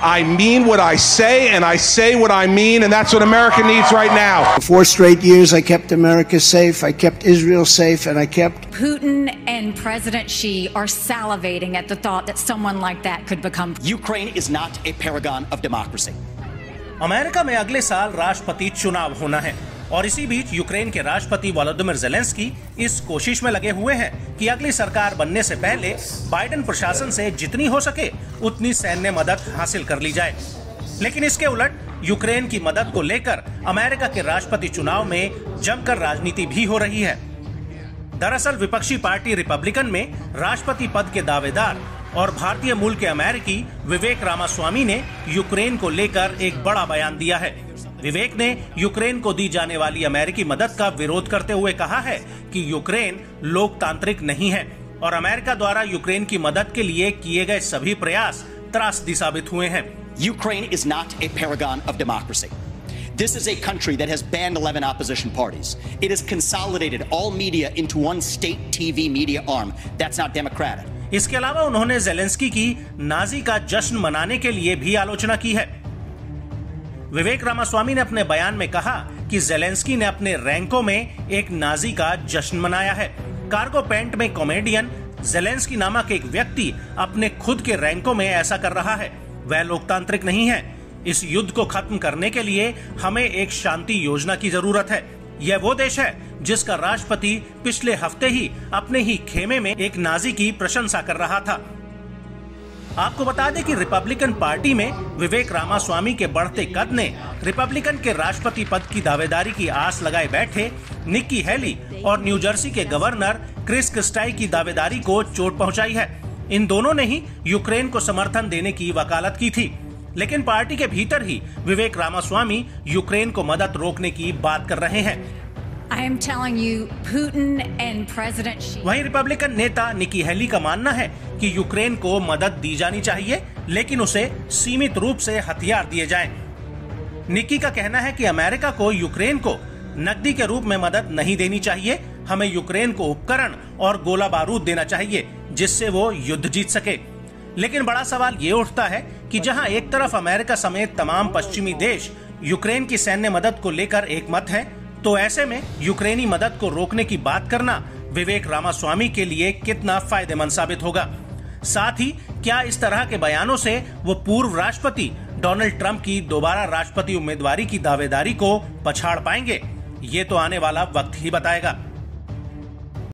I mean what I say, and I say what I mean, and that's what America needs right now. For 4 straight years, I kept America safe, I kept Israel safe, and I kept... Putin and President Xi are salivating at the thought that someone like that could become... Ukraine is not a paragon of democracy. America में अगले साल राष्ट्रपति चुनाव होना है और इसी बीच Ukraine के राष्ट्रपति वोलोदिमीर ज़ेलेंस्की इस कोशिश में लगे हुए हैं कि अगली सरकार बनने से पहले बाइडेन प्रशासन से जितनी हो सके उतनी सैन्य मदद हासिल कर ली जाए। लेकिन इसके उलट यूक्रेन की मदद को लेकर अमेरिका के राष्ट्रपति चुनाव में जमकर राजनीति भी हो रही है। दरअसल विपक्षी पार्टी रिपब्लिकन में राष्ट्रपति पद के दावेदार और भारतीय मूल के अमेरिकी विवेक रामास्वामी ने यूक्रेन को लेकर एक बड़ा बयान दिया है। विवेक ने यूक्रेन को दी जाने वाली अमेरिकी मदद का विरोध करते हुए कहा है कि यूक्रेन लोकतांत्रिक नहीं है और अमेरिका द्वारा यूक्रेन की मदद के लिए किए गए सभी प्रयास त्रासदी साबित हुए हैं। Ukraine is not a paragon of democracy. This is a country that has banned 11 opposition parties. It has consolidated all media into one state TV media arm. That's not democratic. इसके अलावा उन्होंने ज़ेलेंस्की की Nazi का जश्न मनाने के लिए भी आलोचना की है। विवेक रामास्वामी ने अपने बयान में कहा कि ज़ेलेंस्की ने अपने रैंकों में एक नाजी का जश्न मनाया है। कार्गो पैंट में कॉमेडियन ज़ेलेंस्की नामक एक व्यक्ति अपने खुद के रैंकों में ऐसा कर रहा है। वह लोकतांत्रिक नहीं है। इस युद्ध को खत्म करने के लिए हमें एक शांति योजना की जरूरत है। यह वो देश है जिसका राष्ट्रपति पिछले हफ्ते ही अपने ही खेमे में एक नाजी की प्रशंसा कर रहा था। आपको बता दें कि रिपब्लिकन पार्टी में विवेक रामास्वामी के बढ़ते कद ने रिपब्लिकन के राष्ट्रपति पद की दावेदारी की आस लगाए बैठे निक्की हेली और न्यू जर्सी के गवर्नर क्रिस क्रिस्टाई की दावेदारी को चोट पहुंचाई है। इन दोनों ने ही यूक्रेन को समर्थन देने की वकालत की थी, लेकिन पार्टी के भीतर ही विवेक रामास्वामी यूक्रेन को मदद रोकने की बात कर रहे हैं। I am telling you, Putin and President Xi... वहीं रिपब्लिकन नेता निक्की हेली का मानना है कि यूक्रेन को मदद दी जानी चाहिए, लेकिन उसे सीमित रूप से हथियार दिए जाएं। निक्की का कहना है कि अमेरिका को यूक्रेन को नकदी के रूप में मदद नहीं देनी चाहिए। हमें यूक्रेन को उपकरण और गोला बारूद देना चाहिए जिससे वो युद्ध जीत सके। लेकिन बड़ा सवाल ये उठता है कि जहां एक तरफ अमेरिका समेत तमाम पश्चिमी देश यूक्रेन की सैन्य मदद को लेकर एक मत है, तो ऐसे में यूक्रेनी मदद को रोकने की बात करना विवेक रामास्वामी के लिए कितना फायदेमंद साबित होगा। साथ ही क्या इस तरह के बयानों से वो पूर्व राष्ट्रपति डोनाल्ड ट्रंप की दोबारा राष्ट्रपति उम्मीदवारी की दावेदारी को पछाड़ पाएंगे? ये तो आने वाला वक्त ही बताएगा।